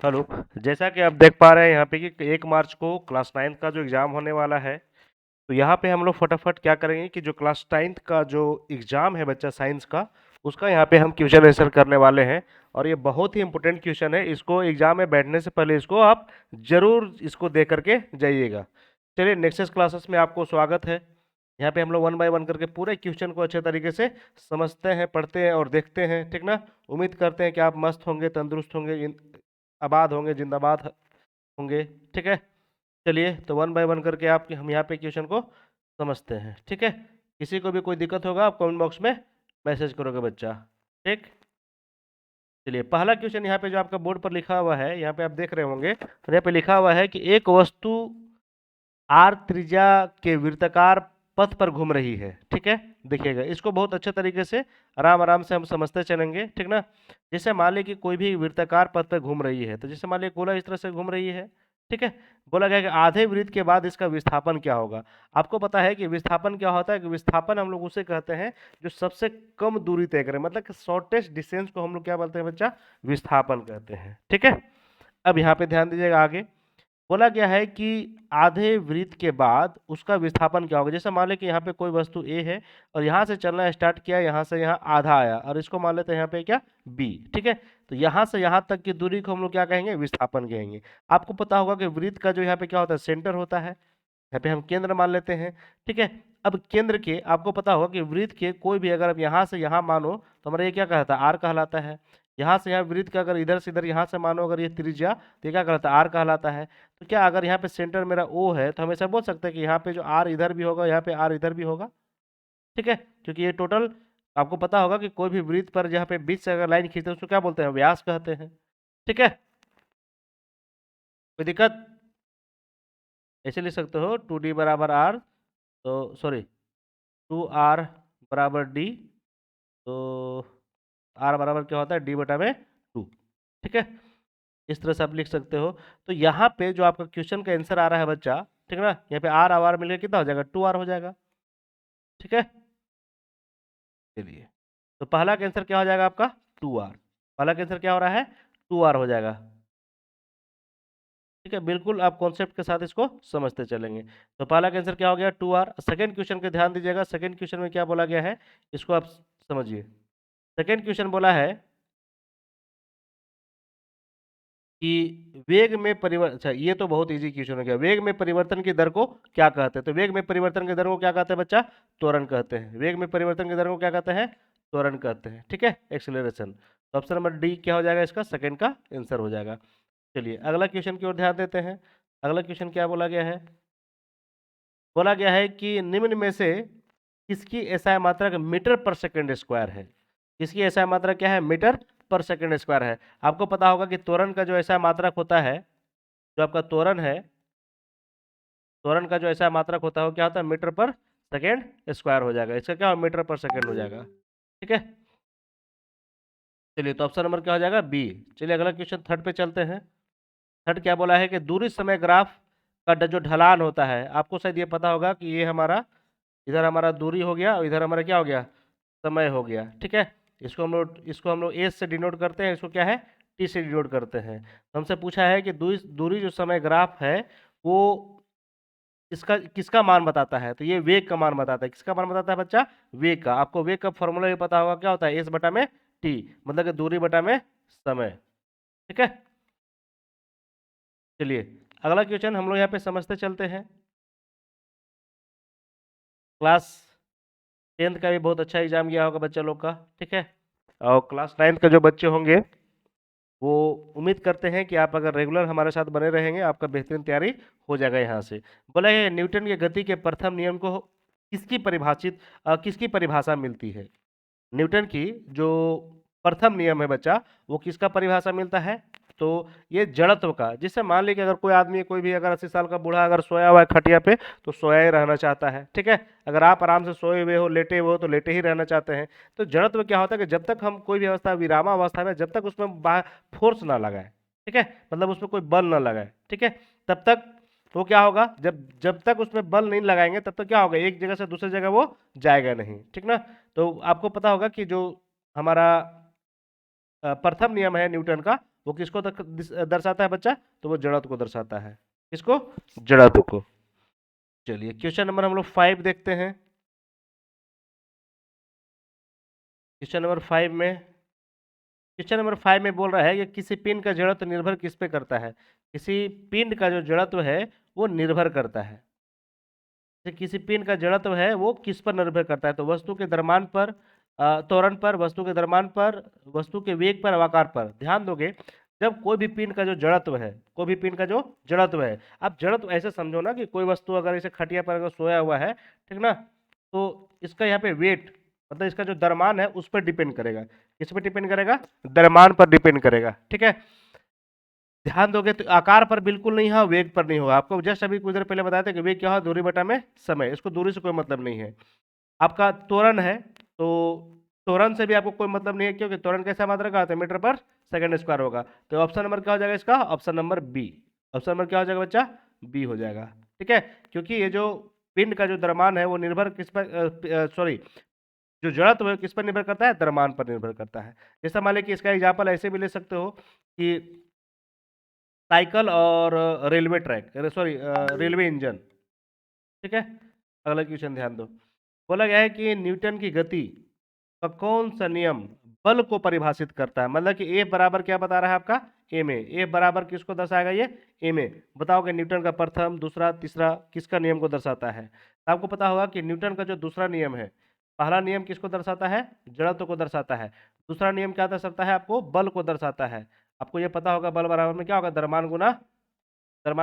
Hello. जैसा कि आप देख पा रहे हैं यहाँ पे कि 1 मार्च को क्लास 9th का जो एग्ज़ाम होने वाला है, तो यहाँ पे हम लोग फटाफट क्या करेंगे कि जो क्लास 9th का जो एग्ज़ाम है बच्चा साइंस का, उसका यहाँ पे हम क्वेश्चन आंसर करने वाले हैं। और ये बहुत ही इंपॉर्टेंट क्वेश्चन है, इसको एग्ज़ाम में बैठने से पहले इसको आप ज़रूर इसको दे करके जाइएगा। चलिए, नेक्स्ट क्लासेस में आपको स्वागत है। यहाँ पे हम लोग वन बाय वन करके पूरे क्वेश्चन को अच्छे तरीके से समझते हैं, पढ़ते हैं और देखते हैं, ठीक ना। उम्मीद करते हैं कि आप मस्त होंगे, तंदुरुस्त होंगे, आबाद होंगे, जिंदाबाद होंगे, ठीक है। चलिए, तो वन बाय वन करके आप हम यहाँ पे क्वेश्चन को समझते हैं, ठीक है। किसी को भी कोई दिक्कत होगा आप कमेंट बॉक्स में मैसेज करोगे बच्चा, ठीक। चलिए, पहला क्वेश्चन यहाँ पे जो आपका बोर्ड पर लिखा हुआ है, यहाँ पे आप देख रहे होंगे, तो यहाँ पे लिखा हुआ है कि एक वस्तु आर त्रिज्या के वृत्ताकार पथ पर घूम रही है, ठीक है। देखिएगा, इसको बहुत अच्छे तरीके से आराम आराम से हम समझते चलेंगे, ठीक ना। जैसे मान लीजिए कि कोई भी वृत्ताकार पथ पर घूम रही है, तो जैसे मान लीजिए गोला इस तरह से घूम रही है, ठीक है। बोला गया कि आधे वृत्त के बाद इसका विस्थापन क्या होगा। आपको पता है कि विस्थापन क्या होता है, कि विस्थापन हम लोग उसे कहते हैं जो सबसे कम दूरी तय करे, मतलब कि शॉर्टेस्ट डिस्टेंस को हम लोग क्या बोलते हैं बच्चा, विस्थापन कहते हैं, ठीक है। अब यहाँ पे ध्यान दीजिएगा, आगे बोला गया है कि आधे वृत्त के बाद उसका विस्थापन क्या होगा। जैसे मान लें कि यहाँ पे कोई वस्तु ए है और यहाँ से चलना स्टार्ट किया, यहाँ से यहाँ आधा आया और इसको मान लेते हैं यहाँ पे क्या, बी, ठीक है। तो यहाँ से यहाँ तक की दूरी को हम लोग क्या कहेंगे, विस्थापन कहेंगे। आपको पता होगा कि वृत्त का जो यहाँ पे क्या होता है, सेंटर होता है। यहाँ पे हम केंद्र मान लेते हैं, ठीक है। अब केंद्र के आपको पता होगा कि वृत्त के कोई भी अगर आप यहाँ से यहाँ मानो तो हमारा ये क्या कहलाता है, आर कहलाता है। यहाँ से यहाँ वृत्त का अगर इधर से इधर यहाँ से मानो अगर ये त्रिज्या, तो ये क्या कहलाता है, आर कहलाता है। तो क्या अगर यहाँ पे सेंटर मेरा ओ है तो हम ऐसा बोल सकते हैं कि यहाँ पे जो आर इधर भी होगा, यहाँ पे आर इधर भी होगा, ठीक है। क्योंकि ये टोटल आपको पता होगा कि कोई भी वृत्त पर जहाँ पे बीच से अगर लाइन खींचते हैं उसको क्या बोलते हैं, व्यास कहते हैं, ठीक है। कोई दिक्कत, ऐसे लिख सकते हो 2d बराबर आर, तो सॉरी 2r बराबर डी, तो r बराबर क्या होता है, डी बटा में 2, ठीक है। इस तरह से आप लिख सकते हो। तो यहाँ पे जो आपका क्वेश्चन का आंसर आ रहा है बच्चा, ठीक है ना, यहाँ पे आर आर मिलकर कितना हो जाएगा, 2r हो जाएगा, ठीक है। चलिए, तो पहला का आंसर क्या हो जाएगा आपका, 2r। पहला का आंसर क्या हो रहा है, 2r हो जाएगा, ठीक है। बिल्कुल आप कॉन्सेप्ट के साथ इसको समझते चलेंगे। तो पहला का आंसर क्या हो गया, 2r। सेकंड क्वेश्चन पे ध्यान दीजिएगा, सेकंड क्वेश्चन में क्या बोला गया है, इसको आप समझिए। सेकंड क्वेश्चन बोला है कि वेग में परिवर्तन, अच्छा ये तो बहुत इजी क्वेश्चन हो गया। वेग में परिवर्तन की दर को क्या कहते हैं, तो वेग में परिवर्तन की दर को क्या कहते हैं बच्चा, त्वरण कहते हैं। वेग में परिवर्तन की दर को क्या कहते हैं, त्वरण कहते हैं, ठीक है, एक्सेलरेशन। तो ऑप्शन नंबर डी क्या हो जाएगा, इसका सेकंड का आंसर हो जाएगा। चलिए, अगला क्वेश्चन की ओर ध्यान देते हैं। अगला क्वेश्चन क्या बोला गया है, बोला गया है कि निम्न में से किसकी एसआई मात्रक मीटर पर सेकंड स्क्वायर है। किसकी एसआई मात्रक क्या है, मीटर पर सेकंड स्क्वायर है। आपको पता होगा कि त्वरण का जो एसआई मात्रक होता है, जो आपका त्वरण है, त्वरण का जो एसआई मात्रक होता है वो क्या होता है, मीटर पर सेकंड स्क्वायर हो जाएगा। इसका क्या हो, मीटर पर सेकंड हो जाएगा, ठीक है। चलिए, तो ऑप्शन नंबर क्या हो जाएगा, बी। चलिए, अगला क्वेश्चन थर्ड पे चलते हैं। थर्ड क्या बोला है कि दूरी समय ग्राफ का जो ढलान होता है, आपको शायद ये पता होगा कि ये हमारा, इधर हमारा दूरी हो गया और इधर हमारा क्या हो गया, समय हो गया, ठीक है। इसको हम लोग एस से डिनोट करते हैं, इसको क्या है, टी से डिनोट करते हैं। तो हमसे पूछा है कि दूरी दूरी जो समय ग्राफ है वो इसका किसका मान बताता है, तो ये वेग का मान बताता है। किसका मान बताता है बच्चा, वेग का। आपको वेग का फॉर्मूला भी पता होगा, क्या होता है, एस बटा में टी, मतलब कि दूरी बटा में समय, ठीक है। चलिए, अगला क्वेश्चन हम लोग यहाँ पे समझते चलते हैं। क्लास 10th का भी बहुत अच्छा एग्जाम गया होगा बच्चा लोग का, ठीक है। और क्लास 9th का जो बच्चे होंगे वो उम्मीद करते हैं कि आप अगर रेगुलर हमारे साथ बने रहेंगे, आपका बेहतरीन तैयारी हो जाएगा यहाँ से। बोला है न्यूटन के गति के प्रथम नियम को किसकी परिभाषा मिलती है। न्यूटन की जो प्रथम नियम है बच्चा, वो किसका परिभाषा मिलता है, तो ये जड़त्व का। जिससे मान लीजिए कि अगर कोई आदमी, कोई भी अगर 80 साल का बूढ़ा अगर सोया हुआ है खटिया पे, तो सोया ही रहना चाहता है, ठीक है। अगर आप आराम से सोए हुए हो, लेटे हुए हो, तो लेटे ही रहना चाहते हैं। तो जड़त्व क्या होता है कि जब तक हम कोई भी अवस्था, विरामावस्था में, जब तक उसमें फोर्स ना लगाए, ठीक है, मतलब उसमें कोई बल ना लगाए, ठीक है, तब तक वो क्या होगा, जब जब तक उसमें बल नहीं लगाएंगे तब तक क्या होगा, एक जगह से दूसरी जगह वो जाएगा नहीं, ठीक ना। तो आपको पता होगा कि जो हमारा प्रथम नियम है न्यूटन का, वो किसको दर्शाता है बच्चा? तो वो जड़त्व को दर्शाता है। किसको? जड़त्व को। चलिए क्वेश्चन नंबर हम लोग 5 देखते हैं। क्वेश्चन नंबर 5 में बोल रहा है कि किसी पिंड का जड़त्व निर्भर किस पे करता है? किसी पिंड का जो जड़त्व है वो निर्भर करता है। किसी पिंड का जड़त्व है वो किस पर निर्भर करता है? तो वस्तु के द्रव्यमान पर, त्वरण पर, वस्तु के द्रव्यमान पर, वस्तु के वेग पर, आकार पर। ध्यान दोगे, जब कोई भी पिंड का जो जड़त्व है, कोई भी पिंड का जो जड़त्व है, आप जड़त्व ऐसे समझो ना कि कोई वस्तु अगर इसे खटिया पर अगर सोया हुआ है, ठीक ना, तो इसका यहाँ पे वेट मतलब इसका जो द्रव्यमान है उस पर डिपेंड करेगा। किस पर डिपेंड करेगा? द्रव्यमान पर डिपेंड करेगा। ठीक है, ध्यान दोगे तो आकार पर बिल्कुल नहीं है, वेग पर नहीं होगा। आपको जस्ट अभी कुछ देर पहले बताया था कि वेग क्या है? दूरी बटा में समय। इसको दूरी से कोई मतलब नहीं है। आपका त्वरण है तो त्वरण से भी आपको कोई मतलब नहीं है, क्योंकि त्वरण कैसा मात्रा का होता है? मीटर पर सेकंड स्क्वायर होगा। तो ऑप्शन नंबर क्या हो जाएगा इसका? Option number B. Option number क्या हो जाएगा बच्चा? बी हो जाएगा। ठीक है, क्योंकि ये जो पिंड का जो द्रव्यमान है वो निर्भर किस पर, सॉरी, जो जड़त्व है किस पर निर्भर करता है? द्रव्यमान पर निर्भर करता है। जैसा मान लीजिए कि इसका एग्जाम्पल ऐसे भी ले सकते हो कि साइकिल और railway track, sorry railway engine. ठीक है, अगला क्वेश्चन ध्यान दो। बोला गया है कि न्यूटन की गति का कौन सा नियम बल को परिभाषित करता है? मतलब कि ए बराबर क्या बता रहा है आपका? M A. ए बराबर किसको दर्शाएगा? ये एम ए। बताओगे न्यूटन का प्रथम, दूसरा, तीसरा किसका नियम को दर्शाता है? तो आपको पता होगा कि न्यूटन का जो दूसरा नियम है, पहला नियम किसको दर्शाता है? जड़त्व को दर्शाता है। दूसरा नियम क्या दर्शाता है आपको? बल को दर्शाता है। आपको ये पता होगा बल बराबर में क्या होगा? द्रव्यमान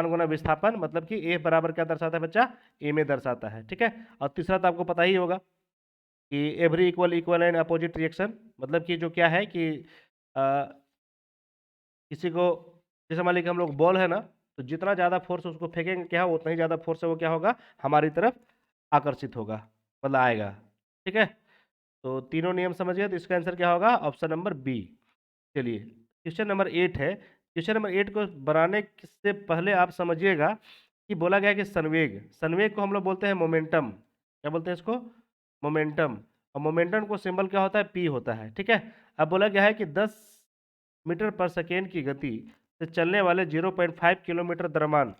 गुना विस्थापन। मतलब कि ए बराबर क्या दर्शाता है बच्चा? ए में दर्शाता है। ठीक है, और तीसरा तो आपको पता ही होगा कि every equal equal and opposite reaction. मतलब कि जो क्या है कि आ, किसी को, जैसे मान लीजिए हम लोग बॉल है ना, तो जितना ज़्यादा फोर्स उसको फेंकेंगे क्या उतना ही ज़्यादा फोर्स है वो क्या होगा? हमारी तरफ आकर्षित होगा, मतलब आएगा। ठीक है, तो तीनों नियम समझ गए, तो इसका आंसर क्या होगा? Option number B. चलिए क्वेश्चन नंबर 8 है। क्वेश्चन नंबर 8 को बनाने से पहले आप समझिएगा कि बोला गया कि संवेग, संवेग को हम लोग बोलते हैं मोमेंटम। क्या बोलते हैं इसको? मोमेंटम। और मोमेंटम को सिंबल क्या होता है? पी होता है। ठीक है, अब बोला गया है कि 10 मीटर पर सेकेंड की गति से चलने वाले 0.5 किलोमीटर द्रव्यमान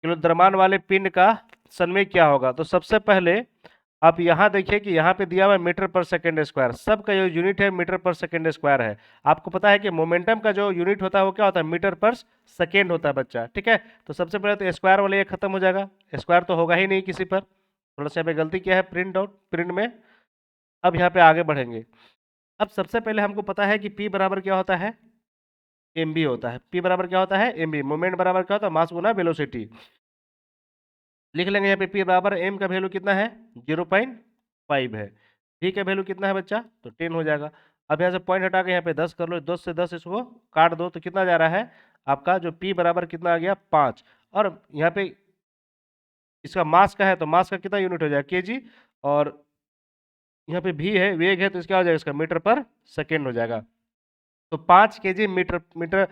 किलो द्रव्यमान वाले पिंड का संवेग क्या होगा? तो सबसे पहले आप यहाँ देखिए कि यहाँ पे दिया हुआ है मीटर पर सेकेंड स्क्वायर। सबका जो यूनिट है मीटर पर सेकेंड स्क्वायर है। आपको पता है कि मोमेंटम का जो यूनिट होता है वो क्या होता है? मीटर पर सेकेंड होता है बच्चा। ठीक है, तो सबसे पहले तो स्क्वायर वाले ये खत्म हो जाएगा, स्क्वायर तो होगा ही नहीं किसी पर। थोड़ा सा यहाँ पे गलती किया है प्रिंट में। अब यहाँ पे आगे बढ़ेंगे। अब सबसे पहले हमको पता है कि P बराबर क्या होता है? mb होता है। P बराबर क्या होता है? mb। मोमेंट बराबर क्या होता है? मास गुना वेलोसिटी। लिख लेंगे यहाँ पे P बराबर m का वैल्यू कितना है? 0.5 है। V का वैल्यू कितना है बच्चा? तो 10 हो जाएगा। अब यहाँ से पॉइंट हटा के यहाँ पे 10 कर लो, 10 से 10 इसको काट दो तो कितना जा रहा है आपका? जो P बराबर कितना आ गया? 5। और यहाँ पे इसका मास का है तो मास का कितना यूनिट हो जाएगा? kg। और यहाँ पे V है, वेग है, तो इसका हो जाएगा इसका मीटर पर सेकेंड हो जाएगा। तो 5 kg meter meter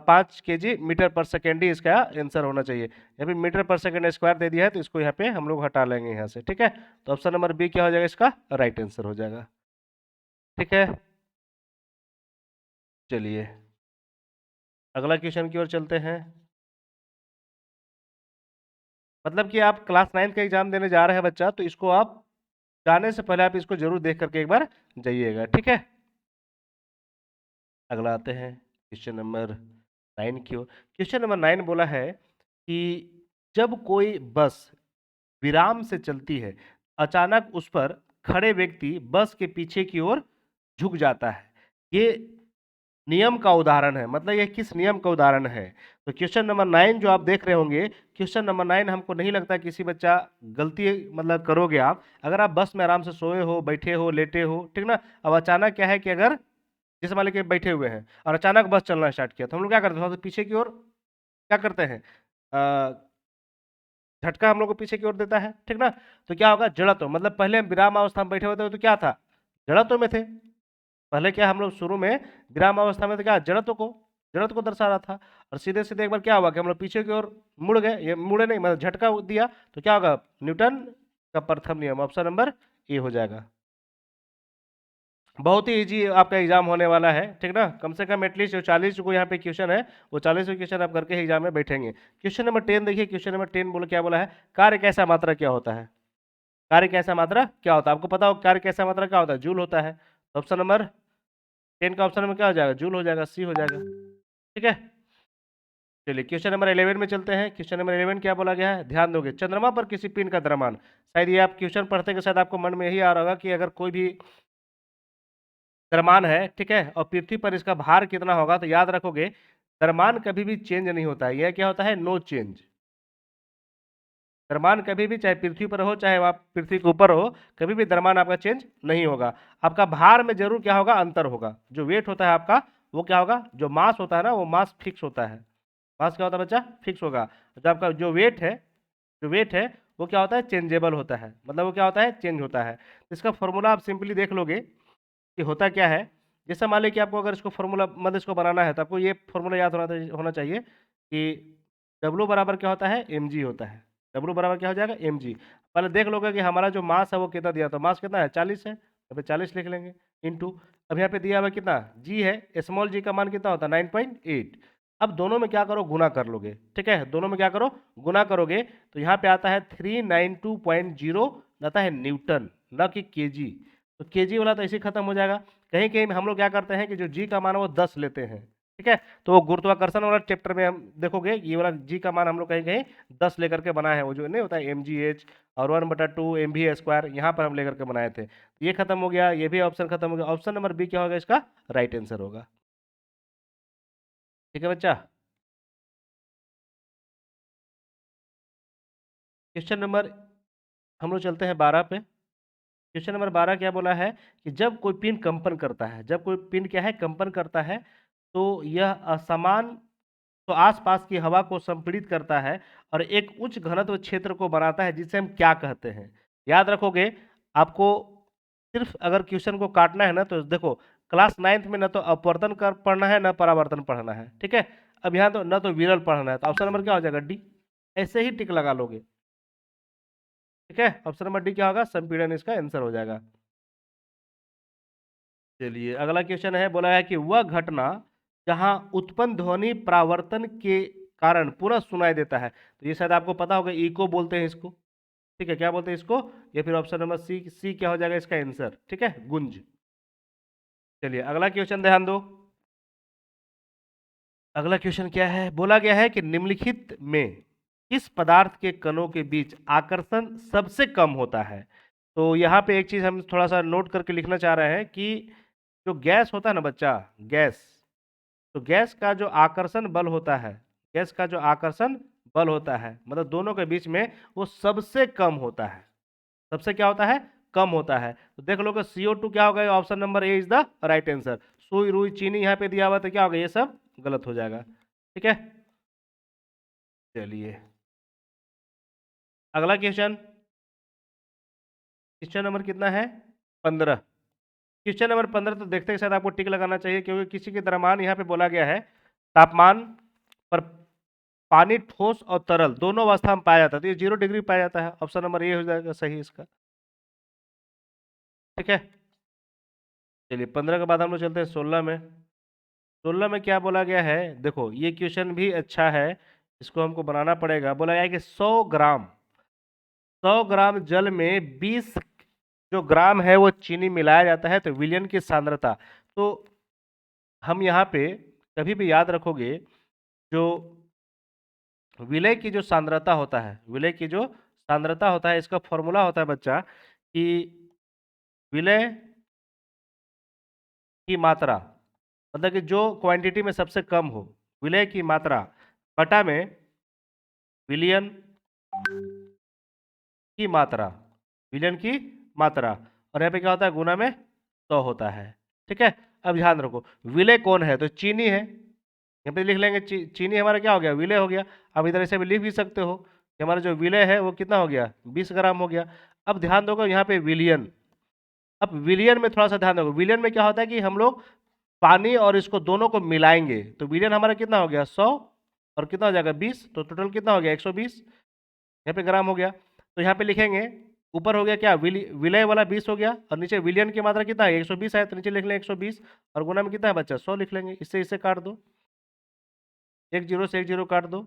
5 kg meter per second ही इसका आंसर होना चाहिए। यहाँ पे मीटर पर सेकेंड स्क्वायर दे दिया है तो इसको यहाँ पे हम लोग हटा लेंगे यहाँ से। ठीक है, तो ऑप्शन नंबर बी क्या हो जाएगा? इसका राइट आंसर हो जाएगा। ठीक है, चलिए अगला क्वेश्चन की ओर चलते हैं। मतलब कि आप क्लास 9 का एग्जाम देने जा रहे हैं बच्चा, तो इसको आप जाने से पहले आप इसको जरूर देख करके एक बार जाइएगा। ठीक है, अगला आते हैं क्वेश्चन नंबर 9 की ओर। क्वेश्चन नंबर 9 बोला है कि जब कोई बस विराम से चलती है, अचानक उस पर खड़े व्यक्ति बस के पीछे की ओर झुक जाता है। ये नियम का उदाहरण है। मतलब ये किस नियम का उदाहरण है? तो क्वेश्चन नंबर 9 जो आप देख रहे होंगे, क्वेश्चन नंबर 9 हमको नहीं लगता किसी बच्चा गलती मतलब करोगे आप। अगर आप बस में आराम से सोए हो, बैठे हो, लेटे हो, ठीक ना, अब अचानक क्या है कि अगर जैसे मान लीजिए बैठे हुए हैं और अचानक बस चलना स्टार्ट किया, तो हम लोग क्या करते हैं? थोड़ा सा पीछे की ओर क्या करते हैं? झटका हम लोग को पीछे की ओर देता है। ठीक ना, तो क्या होगा? जड़त्व। मतलब पहले हम विराम अवस्था में बैठे हुए थे तो क्या था? जड़त्व में थे। पहले क्या हम लोग शुरू में विराम अवस्था में तो क्या? जड़त्व को दर्शा रहा था। और सीधे सीधे एक बार क्या हुआ कि हम लोग पीछे की ओर मुड़ गए। ये मुड़े नहीं, मतलब झटका दिया, तो क्या होगा? न्यूटन का प्रथम नियम, ऑप्शन नंबर ए हो जाएगा। बहुत ही इजी आपका एग्जाम होने वाला है, ठीक ना। कम से कम एटलीस्ट जो 40 को यहाँ पे क्वेश्चन है वो 40 क्वेश्चन आप करके एग्जाम में बैठेंगे। क्वेश्चन नंबर 10 देखिए, क्वेश्चन नंबर 10 बोलो क्या बोला है, कार्य कैसा मात्रा क्या होता है। कार्य कैसा मात्रा क्या होता है, आपको पता हो कार्य कैसा मात्रा क्या होता है, जूल होता है। ऑप्शन नंबर 10 का ऑप्शन नंबर क्या हो जाएगा, जूल हो जाएगा, सी हो जाएगा, ठीक है। चलिए क्वेश्चन नंबर 11 में चलते हैं। क्वेश्चन नंबर 11 क्या बोला गया है, ध्यान दोगे, चंद्रमा पर किसी पिंड का द्रव्यमान, शायद ये आप क्वेश्चन पढ़ते के साथ आपको मन में यही आ रहा होगा कि अगर कोई भी द्रव्यमान है, ठीक है, और पृथ्वी पर इसका भार कितना होगा, तो याद रखोगे द्रव्यमान कभी भी चेंज नहीं होता है, यह क्या होता है, नो चेंज। द्रव्यमान कभी भी, चाहे पृथ्वी पर हो चाहे आप पृथ्वी के ऊपर हो, कभी भी द्रव्यमान आपका चेंज नहीं होगा। आपका भार में जरूर क्या होगा, अंतर होगा। जो वेट होता है आपका वो क्या होगा, जो मास होता है ना वो मास फिक्स होता है। मास क्या होता है बच्चा, फिक्स होगा। जो आपका जो वेट है, जो वेट है वो क्या होता है, चेंजेबल होता है, मतलब वो क्या होता है, चेंज होता है। इसका फॉर्मूला आप सिंपली देख लोगे कि होता क्या है। जैसे मान लीजिए कि आपको अगर इसको फॉर्मूला मतलब इसको बनाना है तो आपको ये फॉर्मूला याद होना चाहिए कि W बराबर क्या होता है, mg होता है। W बराबर क्या हो जाएगा, mg। पहले देख लोगे कि हमारा जो मास है वो कितना दिया, तो मास कितना है, 40 है, यहाँ पे 40 लिख लेंगे इंटू, अब यहाँ पे दिया हुआ कितना g है, स्मॉल g का मान कितना होता है 9.8। अब दोनों में क्या करो, गुना कर लोगे, ठीक है, दोनों में क्या करो, गुना करोगे, तो यहाँ पे आता है 392.0 आता है न्यूटन, न कि केजी। तो केजी वाला तो ऐसे ही खत्म हो जाएगा। कहीं कहीं हम लोग क्या करते हैं कि जो जी का मान है वो 10 लेते हैं, ठीक है, तो वो गुरुत्वाकर्षण वाला चैप्टर में हम देखोगे ये वाला जी का मान हम लोग कहीं कहीं 10 लेकर के बनाए हैं, वो जो नहीं होता है mgh और 1/2 mv², यहाँ पर हम लेकर के बनाए थे। ये खत्म हो गया, ये भी ऑप्शन खत्म हो गया, ऑप्शन नंबर बी क्या होगा, इसका राइट आंसर होगा, ठीक है बच्चा। क्वेश्चन नंबर हम लोग चलते हैं 12 पे। क्वेश्चन नंबर 12 क्या बोला है कि जब कोई पिंड कंपन करता है, जब कोई पिंड क्या है, कंपन करता है, तो यह असमान, तो आसपास की हवा को संपीड़ित करता है और एक उच्च घनत्व क्षेत्र को बनाता है, जिसे हम क्या कहते हैं। याद रखोगे, आपको सिर्फ अगर क्वेश्चन को काटना है ना, तो देखो क्लास 9th में ना तो अपवर्तन कर पढ़ना है ना परावर्तन पढ़ना है, ठीक है। अब यहाँ तो ना तो विरल पढ़ना है, तो ऑप्शन नंबर क्या हो जाएगा, डी। ऐसे ही टिक लगा लोगे, ठीक है, ऑप्शन नंबर डी क्या होगा, संपीड़न इसका आंसर हो जाएगा। चलिए अगला क्वेश्चन है, बोला है कि वह घटना जहां उत्पन्न ध्वनि परावर्तन के कारण पुनः सुनाई देता है, तो ये शायद आपको पता होगा, इको बोलते हैं इसको, ठीक है, क्या बोलते हैं इसको, या फिर ऑप्शन नंबर सी, सी क्या हो जाएगा इसका आंसर, ठीक है, गुंज। चलिए अगला क्वेश्चन ध्यान दो। अगला क्वेश्चन क्या है, बोला गया है कि निम्नलिखित में किस पदार्थ के कणों के बीच आकर्षण सबसे कम होता है। तो यहाँ पे एक चीज हम थोड़ा सा नोट करके लिखना चाह रहे हैं कि जो गैस होता है ना बच्चा, गैस, तो गैस का जो आकर्षण बल होता है, गैस का जो आकर्षण बल होता है, मतलब दोनों के बीच में वो सबसे कम होता है, सबसे क्या होता है, कम होता है। तो देख लो कि CO2 क्या होगा, option number A is the right answer. सुई रुई चीनी यहाँ पे दिया हुआ तो क्या होगा, ये सब गलत हो जाएगा, ठीक है। चलिए अगला क्वेश्चन, क्वेश्चन नंबर कितना है, 15। क्वेश्चन नंबर 15 तो देखते के साथ आपको टिक लगाना चाहिए, क्योंकि किसी के द्रव्यमान यहाँ पे बोला गया है, तापमान पर पानी ठोस और तरल दोनों अवस्था में पाया जाता है, तो ये 0 डिग्री पाया जाता है, ऑप्शन नंबर ए हो जाएगा सही इसका, ठीक है। चलिए 15 के बाद हम लोग चलते हैं 16 में। 16 में क्या बोला गया है, देखो ये क्वेश्चन भी अच्छा है, इसको हमको बनाना पड़ेगा। बोला गया है कि 100 ग्राम जल में 20 जो ग्राम है वो चीनी मिलाया जाता है, तो विलयन की सांद्रता, तो हम यहाँ पे कभी भी याद रखोगे, जो विलय की जो सांद्रता होता है, विलय की जो सांद्रता होता है, इसका फॉर्मूला होता है बच्चा कि विलय की मात्रा, मतलब कि जो क्वांटिटी में सबसे कम हो, विलय की मात्रा बटा में विलयन की मात्रा, विलयन की मात्रा, और यहाँ पे क्या होता है, गुना में 100 होता है, ठीक है। अब ध्यान रखो, विलय कौन है, तो चीनी है, यहाँ पे लिख लेंगे चीनी हमारा क्या हो गया, विलय हो गया। अब इधर ऐसे भी लिख भी सकते हो कि हमारा जो विलय है वो कितना हो गया, 20 ग्राम हो गया। अब ध्यान दोगे यहाँ पे विलियन, अब विलियन में थोड़ा सा ध्यान दोगे, विलियन में क्या होता है कि हम लोग पानी और इसको दोनों को मिलाएंगे, तो विलियन हमारा कितना हो गया, 100, और कितना हो जाएगा 20, तो टोटल कितना हो गया 120, यहाँ पे ग्राम हो गया। तो यहाँ पे लिखेंगे ऊपर हो गया क्या, विलय वाला 20 हो गया, और नीचे विलियन की मात्रा कितना है 120 है, तो नीचे लिख लेंगे 120, और गुना में कितना है बच्चा 100 लिख लेंगे। इससे काट दो, एक जीरो से एक जीरो काट दो,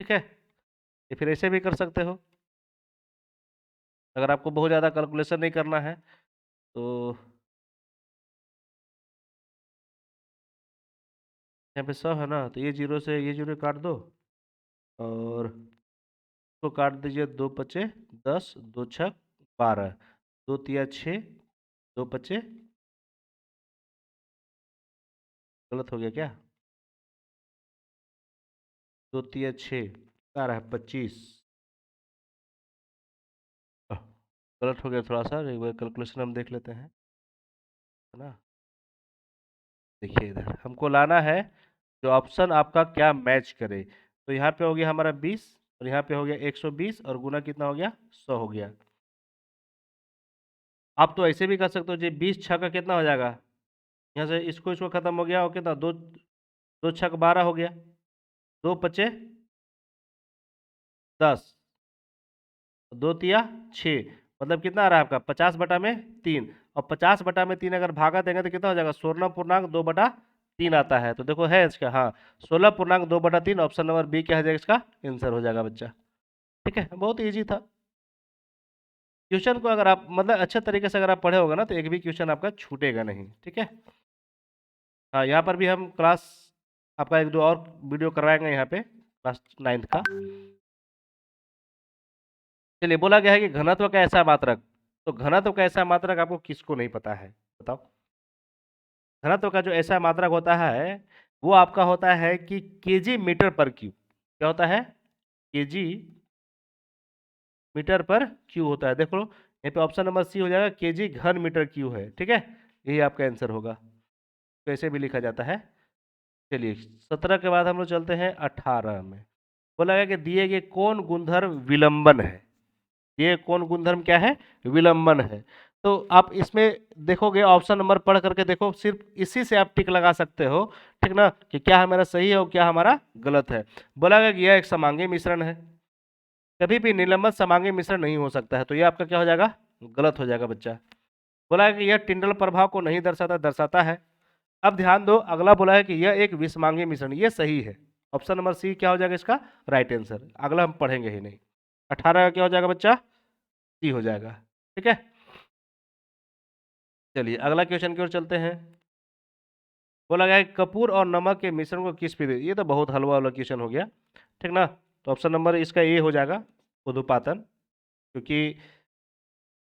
ठीक है। ये फिर ऐसे भी कर सकते हो, अगर आपको बहुत ज़्यादा कैलकुलेशन नहीं करना है तो। यहाँ पे 100 है ना, तो ये जीरो से ये जीरो काट दो, और इसको काट दीजिए, 2 × 5 = 10, 2 × 6 = 12, 2 × 3 = 6, 2 × 5 गलत हो गया क्या, 2 × 3 = 6, आ रहा है 25, गलत हो गया थोड़ा सा, एक बार कैलकुलेशन हम देख लेते हैं, है ना। देखिए इधर हमको लाना है जो ऑप्शन आपका क्या मैच करे, तो यहाँ पे हो गया हमारा 20, और यहाँ पे हो गया 120, और गुना कितना हो गया 100 हो गया। आप तो ऐसे भी कर सकते हो जी, 20 का कितना हो जाएगा, यहाँ से इसको खत्म हो गया, और कितना 2 2 × 6 = 12 हो गया, 2 × 5 = 10, 2 × 3 = 6, मतलब कितना आ रहा है आपका 50/3, और 50/3 अगर भागा देंगे तो कितना हो जाएगा 16.2/3 आता है, तो देखो है इसका, हाँ 16.2/3, ऑप्शन नंबर बी क्या हो जाएगा इसका आंसर हो जाएगा बच्चा। ठीक है, बहुत ईजी था। क्वेश्चन को अगर आप मतलब अच्छे तरीके से अगर आप पढ़े होगा ना, तो एक भी क्वेश्चन आपका छूटेगा नहीं, ठीक है। हाँ, यहाँ पर भी हम क्लास आपका एक दो और वीडियो करवाएंगे यहाँ पे क्लास 9th का। चलिए, बोला गया है कि घनत्व का ऐसा मात्रक, तो घनत्व का ऐसा मात्रक आपको किसको नहीं पता है बताओ। घनत्व का जो ऐसा मात्रक होता है वो आपका होता है कि केजी मीटर पर क्यूब, क्या होता है केजी मीटर पर क्यू होता है। देखो यहाँ पे ऑप्शन नंबर सी हो जाएगा, केजी घन मीटर क्यू है, ठीक है, यही आपका आंसर होगा, तो ऐसे भी लिखा जाता है। चलिए 17 के बाद हम लोग चलते हैं 18 में। बोला गया कि दिए गए कौन गुणधर्म विलंबन है, ये कौन गुणधर्म क्या है विलंबन है। तो आप इसमें देखोगे ऑप्शन नंबर पढ़ करके देखो, सिर्फ इसी से आप टिक लगा सकते हो, ठीक ना, कि क्या हमारा सही है और क्या हमारा गलत है। बोला गया कि यह एक समांगी मिश्रण है, कभी भी निलंबन समांगी मिश्रण नहीं हो सकता है, तो ये आपका क्या हो जाएगा गलत हो जाएगा बच्चा। बोला है कि यह टिंडल प्रभाव को नहीं दर्शाता, दर्शाता है। अब ध्यान दो, अगला बोला है कि यह एक विषमांगी मिश्रण, ये सही है, ऑप्शन नंबर सी क्या हो जाएगा इसका राइट आंसर। अगला हम पढ़ेंगे ही नहीं। 18 का क्या हो जाएगा बच्चा सी हो जाएगा, ठीक है। चलिए अगला क्वेश्चन की ओर चलते हैं। बोला गया है कपूर और नमक के मिश्रण को किस विधि, ये तो बहुत हलवा वाला क्वेश्चन हो गया, ठीक ना, तो ऑप्शन नंबर इसका ए हो जाएगा उदुपातन, क्योंकि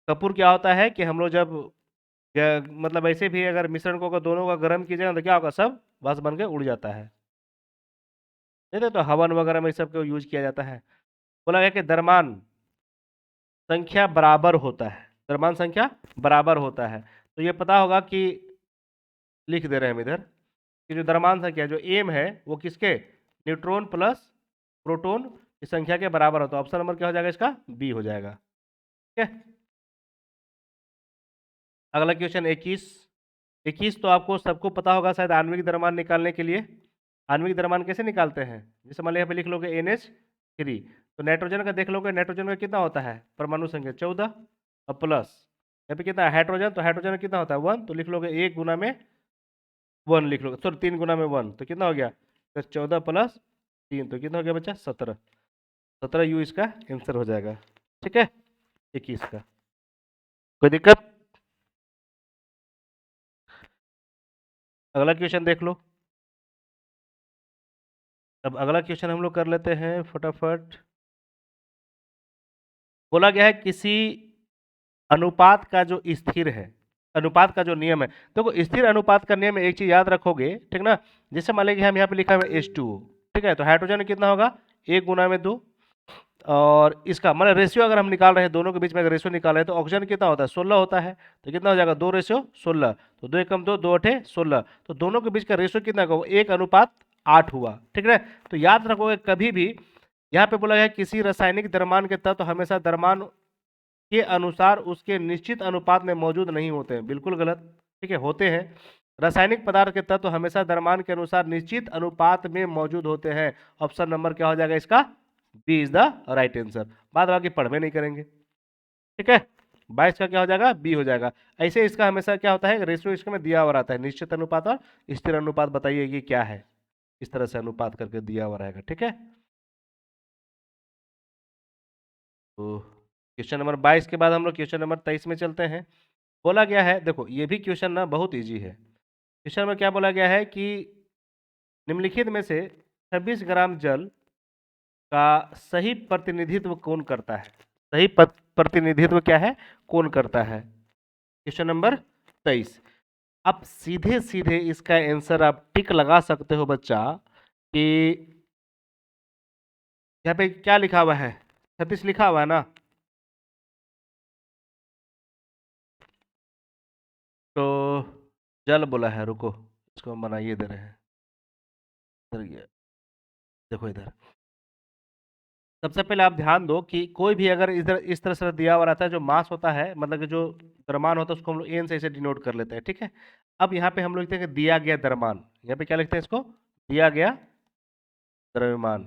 कपूर क्या होता है कि हम लोग जब मतलब ऐसे भी अगर मिश्रण को अगर दोनों का गर्म कीजिएगा तो क्या होगा सब बस बन के उड़ जाता है, नहीं तो हवन वगैरह में सब को यूज किया जाता है। बोला गया कि द्रव्यमान संख्या बराबर होता है, द्रव्यमान संख्या बराबर होता है, तो ये पता होगा कि लिख दे रहे हैं हम इधर कि जो द्रव्यमान संख्या जो एम है वो किसके न्यूट्रॉन प्लस प्रोटॉन की संख्या के बराबर होता है, ऑप्शन नंबर क्या हो जाएगा इसका बी हो जाएगा, ठीक है। अगला क्वेश्चन 21 तो आपको सबको पता होगा शायद, आणविक द्रव्यमान निकालने के लिए आणविक द्रव्यमान कैसे निकालते हैं, जैसे मान लीजिए यहाँ पे लिख लोगे NH3, तो नाइट्रोजन का देख लोगे, नाइट्रोजन का कितना होता है परमाणु संख्या 14, और प्लस यहाँ पे कितना है हाइड्रोजन, तो हाइड्रोजन का कितना होता है 1, तो लिख लोगे 1 गुना में 1 लिख लोगे, सॉरी 3 गुना में 1, तो कितना हो गया तो 14 + 3, तो कितना हो गया बच्चा 17, 17 यू इसका आंसर हो जाएगा, ठीक है 21 का। कोई दिक्कत। अगला क्वेश्चन देख लो। अब अगला क्वेश्चन हम लोग कर लेते हैं फटाफट। बोला गया है किसी अनुपात का जो स्थिर है, अनुपात का जो नियम है, देखो स्थिर अनुपात का नियम एक चीज याद रखोगे, ठीक ना, जैसे मान लीजिए हम यहाँ पे लिखा है H2O, ठीक है, तो हाइड्रोजन कितना होगा 1 गुना में 2, और इसका मतलब रेशियो अगर हम निकाल रहे हैं दोनों के बीच में अगर रेशियो निकाल रहे हैं तो ऑक्सीजन कितना होता है 16 होता है, तो कितना हो जाएगा 2:16, तो 2 × 2 2 × 8 16, तो दोनों के बीच का रेशियो कितना होगा 1:8 हुआ, ठीक है। तो याद रखोगे कभी भी यहाँ पे बोला गया है किसी रासायनिक द्रव्यमान के तत्व हमेशा द्रव्यमान के अनुसार उसके निश्चित अनुपात में मौजूद नहीं होते हैं, बिल्कुल गलत, ठीक है, होते हैं। रासायनिक पदार्थ के तत्व हमेशा द्रव्यमान के अनुसार निश्चित अनुपात में मौजूद होते हैं, ऑप्शन नंबर क्या हो जाएगा इसका B is the right answer. बाद बाकी पढ़ में नहीं करेंगे। ठीक है, 22 का क्या हो जाएगा, बी हो जाएगा। ऐसे इसका हमेशा क्या होता है, रेशियो इसमें दिया हुआ रहता है, निश्चित अनुपात और स्थिर अनुपात, बताइए ये क्या है, इस तरह से अनुपात करके दिया हुआ रहेगा। ठीक है, तो क्वेश्चन नंबर 22 के बाद हम लोग क्वेश्चन नंबर 23 में चलते हैं। बोला गया है, देखो ये भी क्वेश्चन ना बहुत इजी है। क्वेश्चन में क्या बोला गया है कि निम्नलिखित में से 26 ग्राम जल का सही प्रतिनिधित्व कौन करता है, सही प्रतिनिधित्व क्या है, कौन करता है। Question number 23। अब सीधे सीधे इसका आंसर आप टिक लगा सकते हो बच्चा कि यहाँ पे क्या लिखा हुआ है, 36 लिखा हुआ है ना, तो जल बोला है, रुको इसको हम बनाइए दे रहे हैं। इधर देखो इधर, सबसे पहले आप ध्यान दो कि कोई भी अगर इधर इस तरह से दिया हुआ रहता है, जो मास होता है मतलब कि जो द्रव्यमान होता है उसको हम लोग एन से इसे डिनोट कर लेते हैं। ठीक है, अब यहाँ पे हम लोग लिखते हैं कि दिया गया द्रव्यमान, यहाँ पे क्या लिखते हैं इसको, दिया गया द्रव्यमान।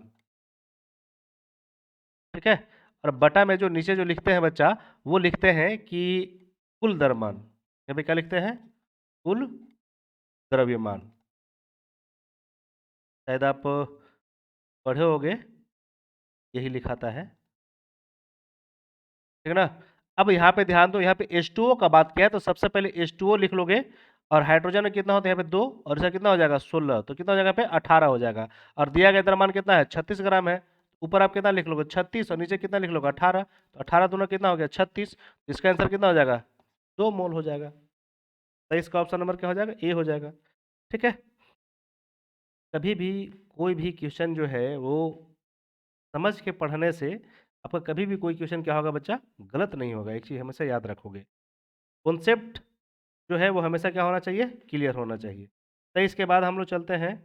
ठीक है, और बटा में जो नीचे जो लिखते हैं बच्चा, वो लिखते हैं कि कुल द्रव्यमान, यहाँ पे क्या लिखते हैं, कुल द्रव्यमान। शायद आप पढ़े होगे, यही लिखाता है। ठीक है ना, अब यहाँ पे ध्यान दो, यहाँ पे H2O का बात किया है तो सबसे पहले H2O लिख लोगे, और हाइड्रोजन में कितना होता है यहाँ पे 2, और इसका कितना हो जाएगा 16, तो कितना हो जाएगा यहाँ पे 18 हो जाएगा। और दिया गया द्रव्यमान कितना है, 36 ग्राम है, ऊपर आप कितना लिख लोगे 36, और नीचे कितना लिख लोगे 18, तो 18 दूना कितना हो गया 36, इसका आंसर कितना हो जाएगा, 2 मोल हो जाएगा। तो इसका ऑप्शन नंबर क्या हो जाएगा, ए हो जाएगा। ठीक है, कभी भी कोई भी क्वेश्चन जो है वो समझ के पढ़ने से आपका कभी भी कोई क्वेश्चन क्या होगा बच्चा, गलत नहीं होगा, एक चीज हमेशा याद रखोगे, कॉन्सेप्ट जो है वो हमेशा क्या होना चाहिए, क्लियर होना चाहिए। 23 के बाद हम लोग चलते हैं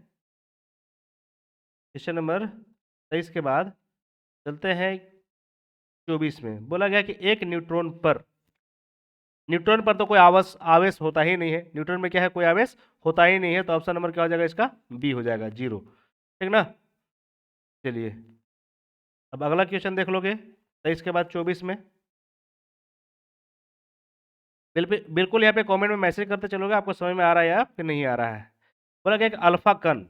क्वेश्चन नंबर 23 के बाद चलते हैं 24 में। बोला गया कि एक न्यूट्रॉन पर, न्यूट्रॉन पर तो कोई आवेश आवेश होता ही नहीं है, न्यूट्रॉन में क्या है, कोई आवेश होता ही नहीं है, तो ऑप्शन नंबर क्या हो जाएगा इसका, बी हो जाएगा, 0। ठीक ना, चलिए अब अगला क्वेश्चन देख लोगे 23 के बाद 24 में। बिल्कुल बिल्कुल यहाँ पे कमेंट में मैसेज करते चलोगे, आपको समझ में आ रहा है या फिर नहीं आ रहा है। बोला गया कि अल्फा कण,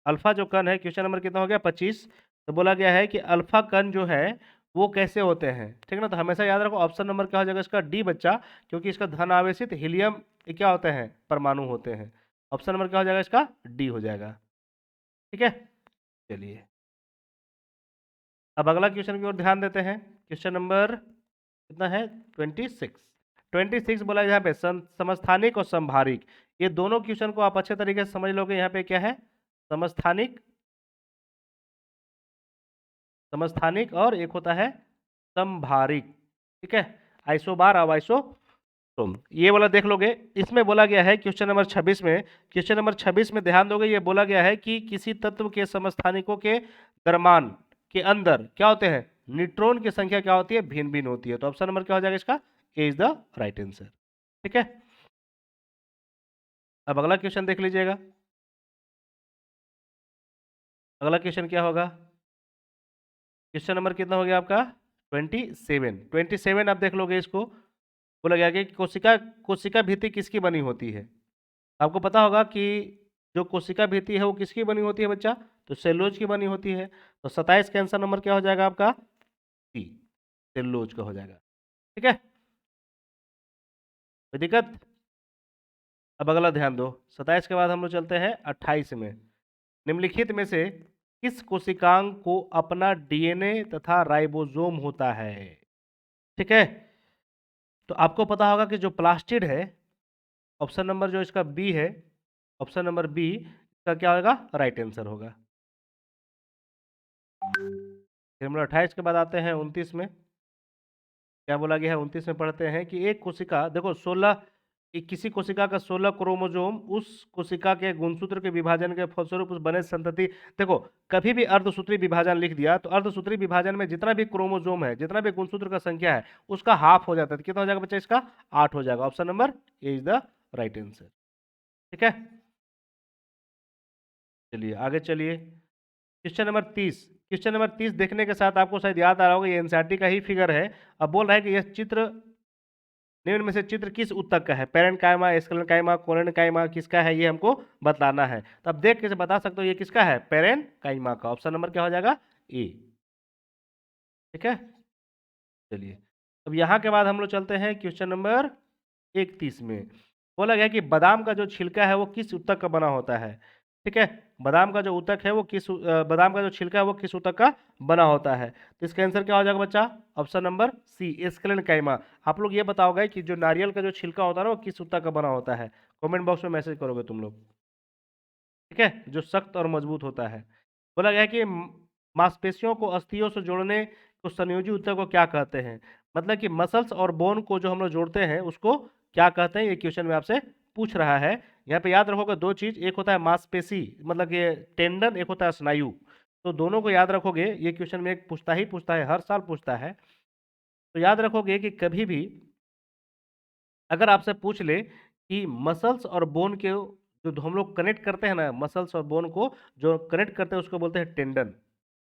अल्फा जो कण है, क्वेश्चन नंबर कितना हो गया 25, तो बोला गया है कि अल्फा कण जो है वो कैसे होते हैं। ठीक ना, तो हमेशा याद रखो ऑप्शन नंबर क्या हो जाएगा इसका, डी बच्चा, क्योंकि इसका धन आवेशित हीलियम क्या होते हैं, परमाणु होते हैं। ऑप्शन नंबर क्या हो जाएगा इसका, डी हो जाएगा। ठीक है, चलिए अब अगला क्वेश्चन की ओर ध्यान देते हैं। क्वेश्चन नंबर कितना है, 26। 26 बोला यहाँ पे समस्थानिक और संभारिक, ये दोनों क्वेश्चन को आप अच्छे तरीके से समझ लोगे। यहाँ पे क्या है, समस्थानिक, समस्थानिक और एक होता है संभारिक। ठीक है, आइसोबार और आइसोटोम, ये वाला देख लोगे। इसमें बोला गया है क्वेश्चन नंबर 26 में, क्वेश्चन नंबर 26 में ध्यान दोगे, ये बोला गया है कि किसी तत्व के समस्थानिकों के द्रव्यमान के अंदर क्या होते हैं, न्यूट्रॉन की संख्या क्या होती है, भिन्न भिन्न होती है। तो ऑप्शन नंबर क्या हो जाएगा इसका, ए इज द राइट आंसर। ठीक है, अब अगला क्वेश्चन देख लीजिएगा। अगला क्वेश्चन क्या होगा, क्वेश्चन नंबर कितना हो गया आपका 27। 27 आप देख लोगे इसको, बोला गया कि कोशिका, कोशिका भित्ति किसकी बनी होती है। आपको पता होगा कि जो कोशिका भित्ति है वो किसकी बनी होती है बच्चा, तो सेलुलोज की बनी होती है। तो 27 का आंसर नंबर क्या हो जाएगा आपका, सी, सेलुलोज का हो जाएगा। ठीक है, कोई दिक्कत। अब अगला ध्यान दो, 27 के बाद हम लोग चलते हैं 28 में। निम्नलिखित में से किस कोशिकांग को अपना डीएनए तथा राइबोसोम होता है। ठीक है, तो आपको पता होगा कि जो प्लास्टिड है, ऑप्शन नंबर जो इसका बी है, ऑप्शन नंबर बी इसका क्या होगा, राइट आंसर होगा। फिर हम लोग 28 के बाद आते हैं 29 में। क्या बोला गया है 29 में, पढ़ते हैं कि एक कोशिका, देखो 16, किसी कोशिका का 16 क्रोमोसोम उस कोशिका के गुणसूत्र के विभाजन के फलस्वरूप उस बने संतति, देखो कभी भी अर्धसूत्री विभाजन लिख दिया तो अर्धसूत्री विभाजन में जितना भी क्रोमोसोम है, जितना भी गुणसूत्र का संख्या है, उसका हाफ हो जाता है। तो कितना हो जाएगा बच्चा इसका, 8 हो जाएगा। Option number A is the right answer. ठीक है, चलिए आगे चलिए, क्वेश्चन नंबर 30। क्वेश्चन नंबर 30 देखने के साथ आपको शायद याद आ रहा होगा, ये एनसीईआरटी का ही फिगर है। अब बोल रहा है कि यह चित्र निम्न में से चित्र किस ऊतक का है, पैरेन्काइमा, स्क्लेरेन्काइमा, कोलेनकाइमा, किसका है ये हमको बताना है। तो अब देख के बता सकते हो ये किसका है, पैरेन्काइमा का। ऑप्शन नंबर क्या हो जाएगा, ए। ठीक है, चलिए अब यहाँ के बाद हम लोग चलते हैं क्वेश्चन नंबर 31 में। बोला गया कि बादाम का जो छिलका है वो किस ऊतक का बना होता है। ठीक है, बादाम का जो ऊतक है वो बादाम का जो छिलका है वो किस ऊतक का बना होता है। तो इसका आंसर क्या हो जाएगा बच्चा, ऑप्शन नंबर सी, स्क्लेरेन्काइमा। आप लोग ये बताओगे कि जो नारियल का जो छिलका होता है ना वो किस ऊतक का बना होता है, कमेंट बॉक्स में मैसेज करोगे तुम लोग। ठीक है, जो सख्त और मजबूत होता है। बोला गया है कि मांसपेशियों को अस्थियों से जोड़ने को संयोजी ऊतक को क्या कहते हैं। मतलब कि मसल्स और बोन को जो हम लोग जोड़ते हैं उसको क्या कहते हैं, ये क्वेश्चन में आपसे पूछ रहा है। यहाँ पे याद रखोगे दो चीज, एक होता है मांसपेशी मतलब कि टेंडन, एक होता है स्नायु। तो दोनों को याद रखोगे, ये क्वेश्चन में एक पूछता है, हर साल पूछता है। तो याद रखोगे कि कभी भी अगर आपसे पूछ ले कि मसल्स और बोन के जो हम लोग कनेक्ट करते हैं ना, मसल्स और बोन को जो कनेक्ट करते हैं उसको बोलते हैं टेंडन।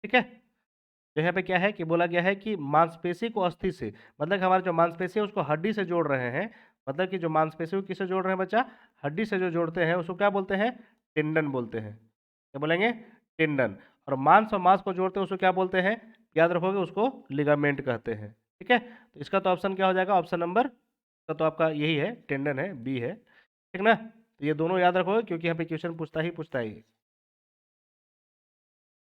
ठीक है, तो यहाँ पे क्या है कि बोला गया है कि मांसपेशी को अस्थि से, मतलब कि हमारे जो मांसपेशी है उसको हड्डी से जोड़ रहे हैं। मतलब कि जो मांसपेशी को किससे जोड़ रहे हैं बच्चा, हड्डी से जो जोड़ते हैं उसको क्या बोलते हैं, टेंडन बोलते हैं। क्या बोलेंगे, टेंडन। और मांस और मांस को जोड़ते हैं उसको क्या बोलते हैं, याद रखोगे उसको लिगामेंट कहते हैं। ठीक है, तो इसका तो ऑप्शन क्या हो जाएगा, ऑप्शन नंबर का तो आपका यही है, टेंडन है, बी है। ठीक ना, तो ये दोनों याद रखोगे क्योंकि यहाँ पे क्वेश्चन पूछता ही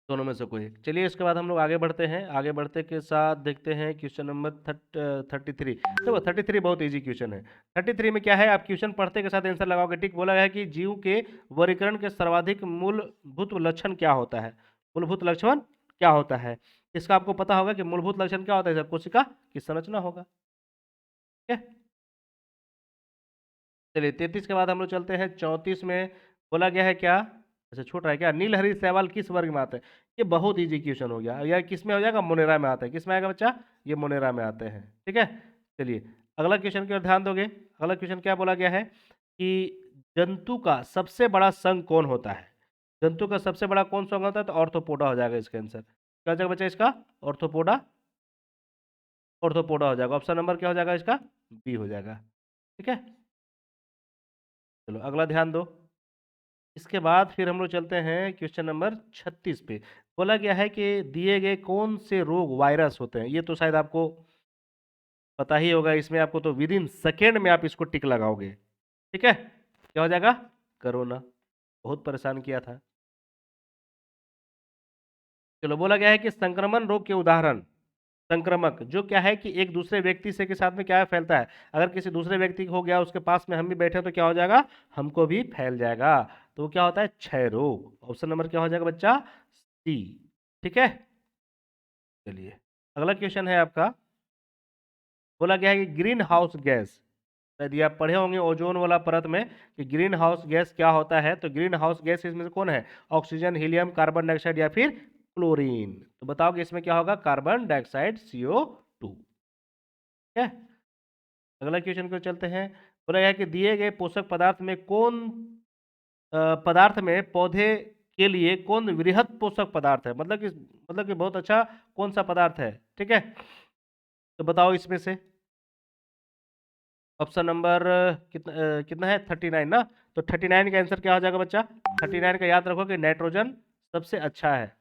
दोनों में से कोई एक। चलिए इसके बाद हम लोग आगे बढ़ते हैं, आगे बढ़ते के साथ देखते हैं क्वेश्चन नंबर 33। देखो 33 बहुत इजी क्वेश्चन है। 33 में क्या है, आप क्वेश्चन पढ़ते के साथ आंसर लगाओगे। ठीक, बोला गया है कि जीव के वर्गीकरण के सर्वाधिक मूलभूत लक्षण क्या होता है, मूलभूत लक्षण क्या होता है। इसका आपको पता होगा कि मूलभूत लक्षण क्या होता है, कोशिका की संरचना होगा। ठीक है, चलिए 33 के बाद हम लोग चलते हैं 34 में। बोला गया है क्या, अच्छा छूट रहा है क्या, नीलहरी शैवाल किस वर्ग में आते हैं। ये बहुत इजी क्वेश्चन हो गया, यह किस में हो जाएगा, मोनेरा में आता है। किस में आएगा बच्चा, ये मोनेरा में आते हैं। ठीक है, चलिए अगला क्वेश्चन की ओर ध्यान दोगे। अगला क्वेश्चन क्या बोला गया है कि जंतु का सबसे बड़ा संघ कौन होता है। जंतु का सबसे बड़ा कौन संघ होता है, तो ऑर्थोपोडा हो जाएगा इसका आंसर। क्या हो जाएगा बच्चा इसका, ऑर्थोपोडा, ऑर्थोपोडा हो जाएगा। ऑप्शन नंबर क्या हो जाएगा इसका, बी हो जाएगा। ठीक है, चलो अगला ध्यान दो। इसके बाद फिर हम लोग चलते हैं क्वेश्चन नंबर 36 पे। बोला गया है कि दिए गए कौन से रोग वायरस होते हैं। ये तो शायद आपको पता ही होगा, इसमें आपको तो विद इन सेकेंड में आप इसको टिक लगाओगे। ठीक है, क्या हो जाएगा, कोरोना, बहुत परेशान किया था। चलो बोला गया है कि संक्रमण रोग के उदाहरण, संक्रमक जो क्या है कि एक दूसरे व्यक्ति से के साथ में क्या है, फैलता है। अगर किसी दूसरे व्यक्ति को हो गया, उसके पास में हम भी बैठे तो क्या हो जाएगा, हमको भी फैल जाएगा। तो वो क्या होता है, क्षय रोग। ऑप्शन नंबर क्या हो जाएगा बच्चा, सी। ठीक है, चलिए अगला क्वेश्चन है आपका। बोला गया है कि ग्रीन हाउस गैस, शायद ये आप पढ़े होंगे ओजोन वाला परत में कि ग्रीन हाउस गैस क्या होता है। तो ग्रीन हाउस गैस इसमें से कौन है, ऑक्सीजन, हीलियम, कार्बन डाइऑक्साइड या फिर क्लोरीन। तो बताओ कि इसमें क्या होगा, कार्बन डाइऑक्साइड, CO2। ठीक है, अगला क्वेश्चन को चलते हैं। बोला गया है कि दिए गए पोषक पदार्थ में कौन पदार्थ में पौधे के लिए कौन वृहद पोषक पदार्थ है, मतलब कि बहुत अच्छा कौन सा पदार्थ है। ठीक है, तो बताओ इसमें से। ऑप्शन नंबर कितना है, 39 ना। तो 39 का आंसर क्या हो जाएगा बच्चा, 39 का याद रखो कि नाइट्रोजन सबसे अच्छा है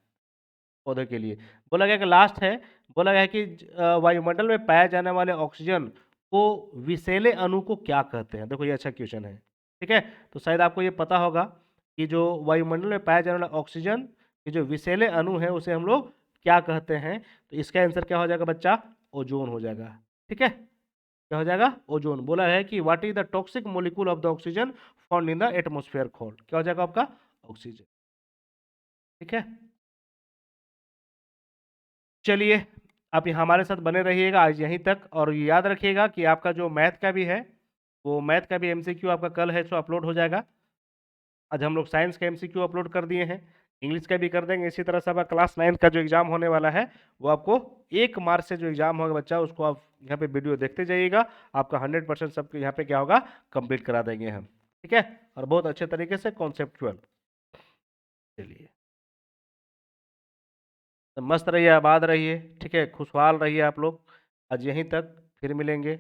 पौधे के लिए। बोला गया कि लास्ट है, बोला गया है कि वायुमंडल में पाए जाने वाले ऑक्सीजन को विषैले अणु को क्या कहते हैं। देखो ये अच्छा क्वेश्चन है। ठीक है, तो शायद आपको ये पता होगा कि जो वायुमंडल में पाए जाने वाला ऑक्सीजन के जो विषैले अणु है उसे हम लोग क्या कहते हैं। तो इसका आंसर क्या हो जाएगा बच्चा, ओजोन हो जाएगा। ठीक है, क्या हो जाएगा, ओजोन। बोला है कि what is the toxic molecule of the oxygen found in the atmosphere called, क्या हो जाएगा आपका, ऑक्सीजन। ठीक है, चलिए आप यहाँ हमारे साथ बने रहिएगा आज यहीं तक। और ये याद रखिएगा कि आपका जो मैथ का भी है, वो मैथ का भी MCQ आपका कल है सो अपलोड हो जाएगा। आज हम लोग साइंस का MCQ अपलोड कर दिए हैं, इंग्लिश का भी कर देंगे। इसी तरह से आपका क्लास 9 का जो एग्जाम होने वाला है वो आपको 1 मार्च से जो एग्जाम होगा बच्चा, उसको आप यहाँ पे वीडियो देखते जाइएगा। आपका 100% सबके यहाँ पे क्या होगा, कंप्लीट करा देंगे हम। ठीक है, और बहुत अच्छे तरीके से कॉन्सेप्चुअल। चलिए तो मस्त रहिए, आबाद रहिए, ठीक है, खुशहाल रहिए आप लोग। आज यहीं तक, फिर मिलेंगे।